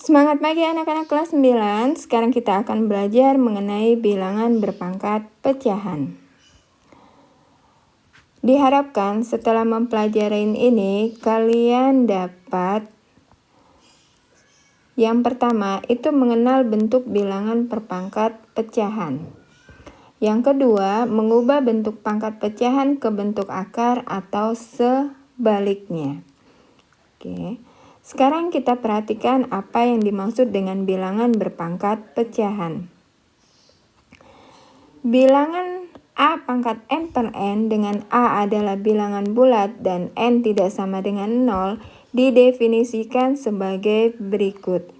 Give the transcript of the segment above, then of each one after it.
Semangat pagi anak-anak kelas 9. Sekarang kita akan belajar mengenai bilangan berpangkat pecahan. Diharapkan setelah mempelajari ini, kalian dapat yang pertama itu mengenal bentuk bilangan berpangkat pecahan. Yang kedua, mengubah bentuk pangkat pecahan ke bentuk akar atau sebaliknya. Oke. Sekarang kita perhatikan apa yang dimaksud dengan bilangan berpangkat pecahan. Bilangan A pangkat M per N dengan A adalah bilangan bulat dan N tidak sama dengan 0 didefinisikan sebagai berikut.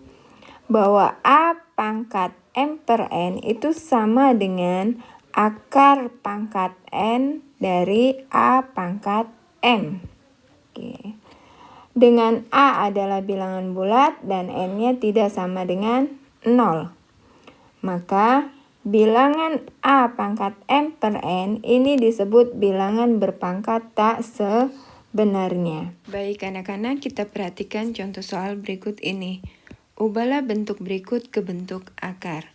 Bahwa A pangkat M per N itu sama dengan akar pangkat N dari A pangkat M. Oke. Dengan A adalah bilangan bulat dan N-nya tidak sama dengan 0. Maka bilangan A pangkat M per N ini disebut bilangan berpangkat tak sebenarnya. Baik anak-anak, kita perhatikan contoh soal berikut ini. Ubahlah bentuk berikut ke bentuk akar.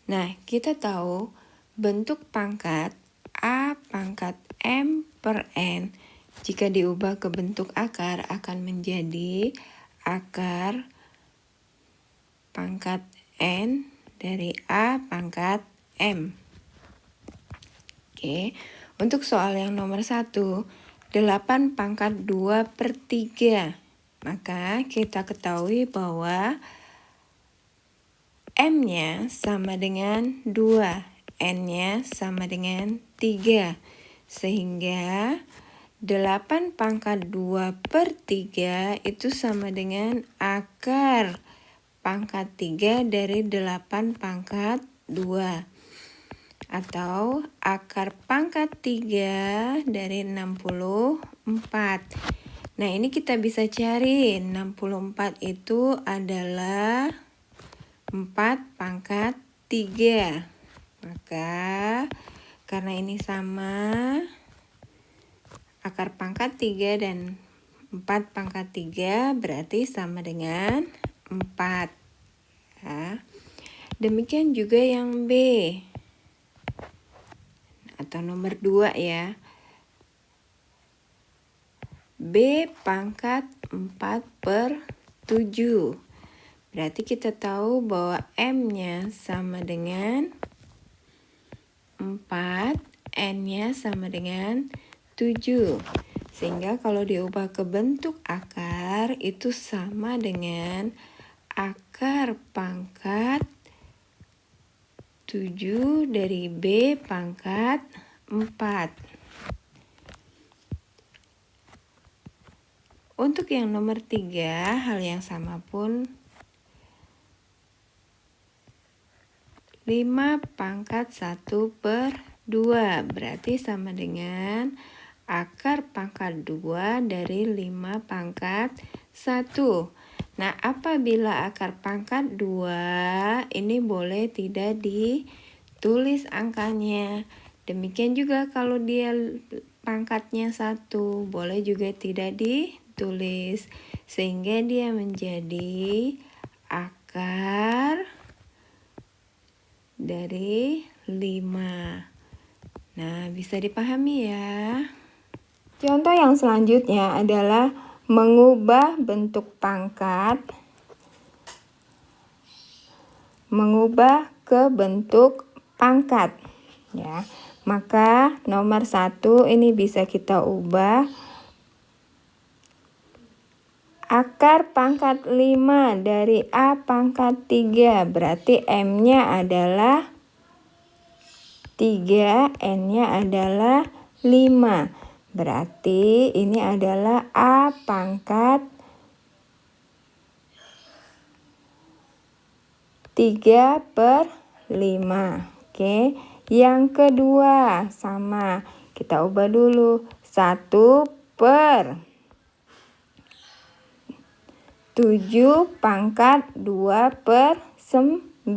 Nah, kita tahu bentuk pangkat A pangkat M per N jika diubah ke bentuk akar akan menjadi akar pangkat N dari A pangkat M. Oke, untuk soal yang nomor 1, 8 pangkat 2 per 3. Maka kita ketahui bahwa M-nya sama dengan 2, N-nya sama dengan 3. Sehingga 8 pangkat 2 per 3 itu sama dengan akar pangkat 3 dari 8 pangkat 2. Atau akar pangkat 3 dari 64. Nah, ini kita bisa cari. 64 itu adalah 4 pangkat 3. Maka karena ini sama, akar pangkat 3 dan 4 pangkat 3 berarti sama dengan 4. Ya. Demikian juga yang B. Atau nomor 2 ya. B pangkat 4 per 7. Berarti kita tahu bahwa M-nya sama dengan 4, N-nya sama dengan 7. Sehingga kalau diubah ke bentuk akar itu sama dengan akar pangkat 7 dari B pangkat 4. Untuk yang nomor 3, hal yang sama pun 5 pangkat 1 per 2 berarti sama dengan akar pangkat 2 dari 5 pangkat 1. Nah, apabila akar pangkat 2 ini boleh tidak ditulis angkanya. Demikian juga kalau dia pangkatnya 1, boleh juga tidak ditulis. Sehingga dia menjadi akar dari 5. Nah, bisa dipahami ya. Contoh yang selanjutnya adalah mengubah bentuk pangkat ke bentuk pangkat ya. Maka nomor 1 ini bisa kita ubah akar pangkat 5 dari A pangkat 3 berarti M-nya adalah 3, N-nya adalah 5. Berarti ini adalah A pangkat 3 per 5. Oke. Yang kedua sama. Kita ubah dulu. 1 per 7 pangkat 2 per 9.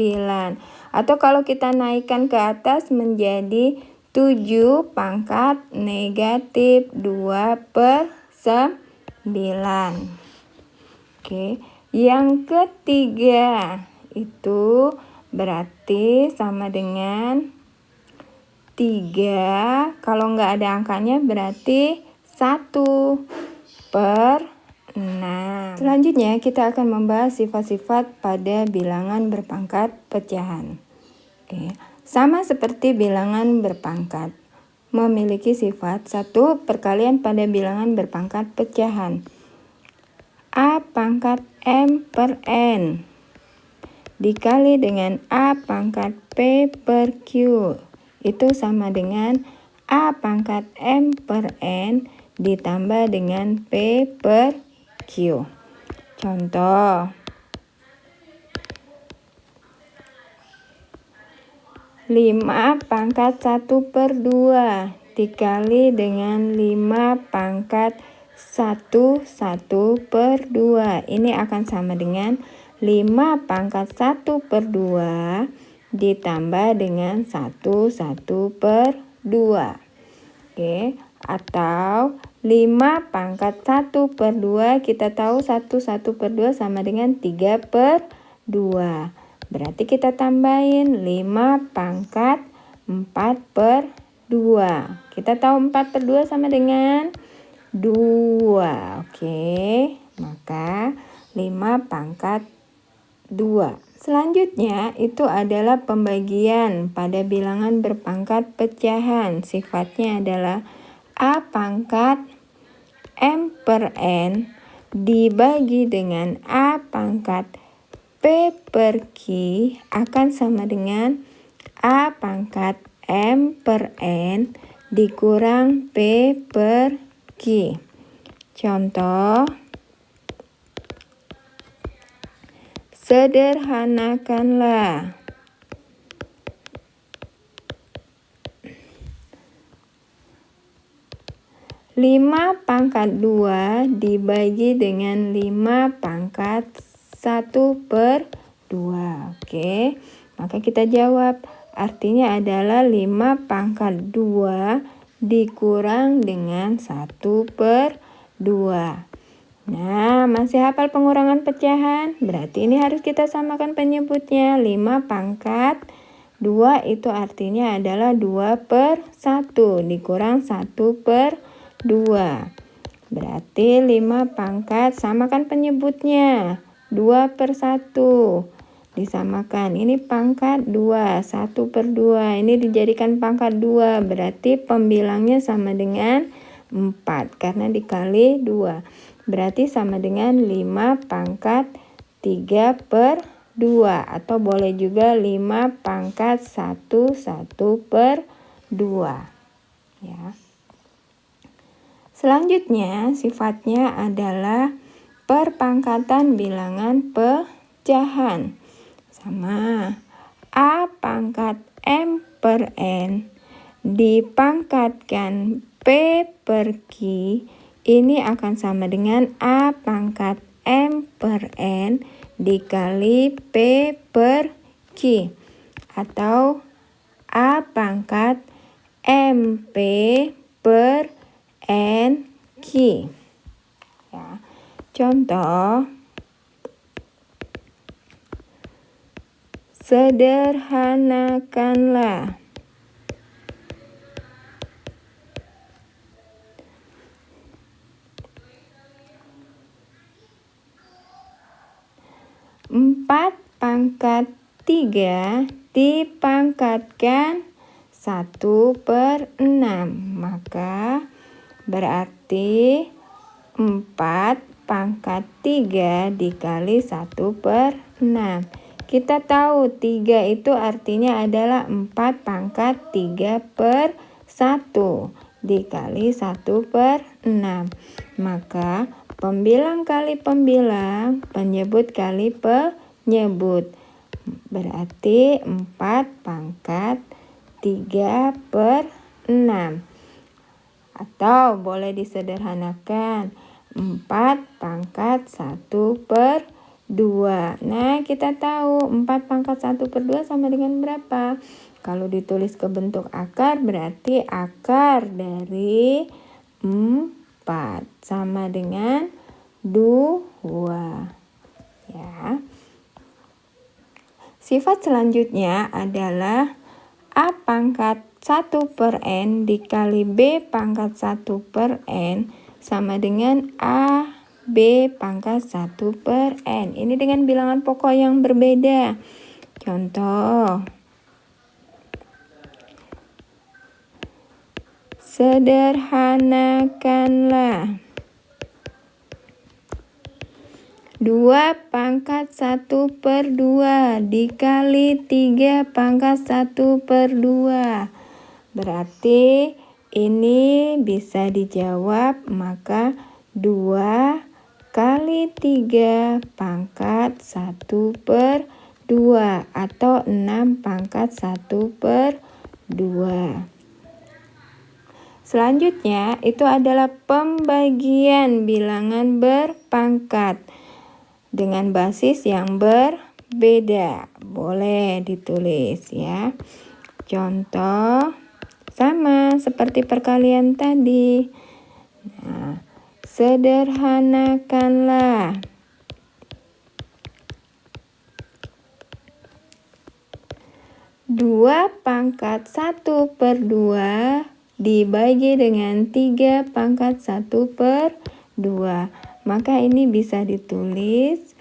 Atau kalau kita naikkan ke atas menjadi 7 pangkat negatif 2 per 9. Oke, yang ketiga itu berarti sama dengan 3. Kalau nggak ada angkanya berarti 1/6. Selanjutnya kita akan membahas sifat-sifat pada bilangan berpangkat pecahan. Oke, sama seperti bilangan berpangkat, memiliki sifat 1 perkalian pada bilangan berpangkat pecahan. A pangkat M per N dikali dengan A pangkat P per Q itu sama dengan A pangkat M per N ditambah dengan P per Q. Contoh, 5 pangkat 1/2 dikali dengan 5 pangkat 1/2. Ini akan sama dengan 5 pangkat 1/2 ditambah dengan 1/2. Oke, atau 5 pangkat 1/2, kita tahu 1/2 sama dengan 3/2. Berarti kita tambahin 5 pangkat 4/2. Kita tahu 4/2 sama dengan 2. Oke, maka 5 pangkat 2. Selanjutnya itu adalah pembagian pada bilangan berpangkat pecahan. Sifatnya adalah A pangkat M per N dibagi dengan A pangkat P per Q akan sama dengan A pangkat M per N dikurang P per Q. Contoh, sederhanakanlah. 5 pangkat 2 dibagi dengan 5 pangkat 1/2. Oke, maka kita jawab. Artinya adalah 5 pangkat 2 dikurang dengan 1/2. Nah, masih hafal pengurangan pecahan? Berarti ini harus kita samakan penyebutnya. 5 pangkat 2 itu artinya adalah 2/1 dikurang 1/2. Berarti 5 pangkat, samakan penyebutnya. 2/1 disamakan. Ini pangkat 2, 1/2. Ini dijadikan pangkat 2. Berarti pembilangnya sama dengan 4 karena dikali 2. Berarti sama dengan 5 pangkat 3/2 atau boleh juga 5 pangkat 1/2. Ya. Selanjutnya sifatnya adalah perpangkatan bilangan pecahan. Sama A pangkat M per N dipangkatkan P per Q, ini akan sama dengan A pangkat M per N dikali P per Q atau A pangkat MP per N Q. Ya. Contoh, sederhanakanlah. 4 pangkat 3 dipangkatkan 1/6. Maka berarti 4 pangkat 3 dikali 1/6. Kita tahu 3 itu artinya adalah 4 pangkat 3/1 dikali 1/6. Maka pembilang kali pembilang, penyebut kali penyebut. Berarti 4 pangkat 3/6. Atau boleh disederhanakan 4 pangkat 1/2. Nah, kita tahu 4 pangkat 1/2 sama dengan berapa? Kalau ditulis ke bentuk akar berarti akar dari 4 sama dengan 2. ya. Sifat selanjutnya adalah A pangkat 1 per N dikali B pangkat 1 per N sama dengan A B pangkat 1 per N. Ini dengan bilangan pokok yang berbeda. Contoh. Sederhanakanlah. 2 pangkat 1 per 2 dikali 3 pangkat 1 per 2. Berarti ini bisa dijawab, maka 2 kali 3 pangkat 1 per 2 atau 6 pangkat 1 per 2. Selanjutnya itu adalah pembagian bilangan berpangkat dengan basis yang berbeda. Boleh ditulis ya. Contoh sama seperti perkalian tadi. Nah, sederhanakanlah. 2 pangkat 1 per 2 dibagi dengan 3 pangkat 1 per 2. Maka ini bisa ditulis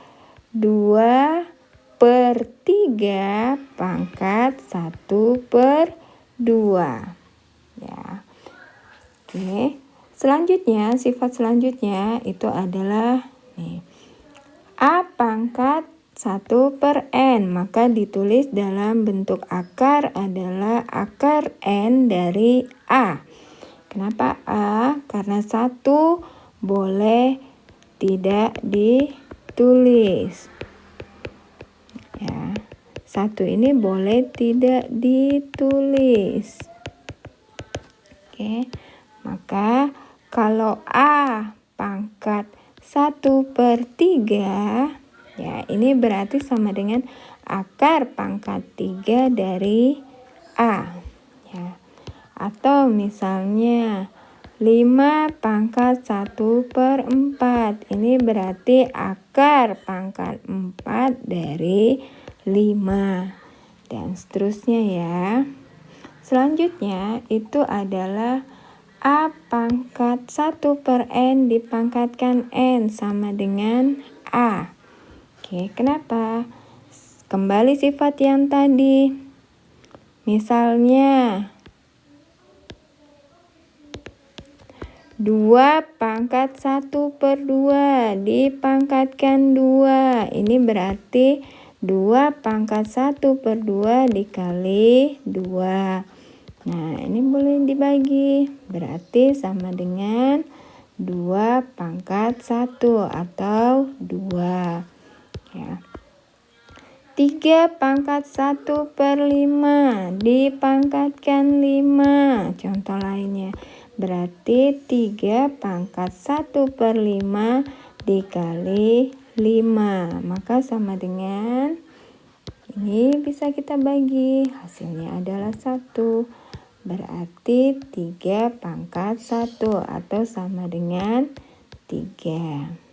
2 per 3 pangkat 1 per 2. Ya. Oke. Selanjutnya, sifat selanjutnya itu adalah A pangkat 1 per N. Maka ditulis dalam bentuk akar adalah akar N dari A. Kenapa A? Karena 1 boleh tidak ditulis. Ya, 1 ini boleh tidak ditulis. Oke, maka kalau A pangkat 1 per 3, ya ini berarti sama dengan akar pangkat 3 dari A. Ya. Atau misalnya 5 pangkat 1 per 4. Ini berarti akar pangkat 4 dari 5. Dan seterusnya ya. Selanjutnya itu adalah A pangkat 1 per N dipangkatkan N sama dengan A. Oke, kenapa? Kembali sifat yang tadi. Misalnya 2 pangkat 1 per 2 dipangkatkan 2. Ini berarti 2 pangkat 1 per 2 dikali 2. Nah, ini boleh dibagi. Berarti sama dengan 2 pangkat 1 atau 2. Ya. 3 pangkat 1 per 5 dipangkatkan 5. Contoh lainnya. Berarti 3 pangkat 1 per 5 dikali 5. Maka sama dengan, ini bisa kita bagi. Hasilnya adalah 1. Berarti 3 pangkat 1 atau sama dengan 3.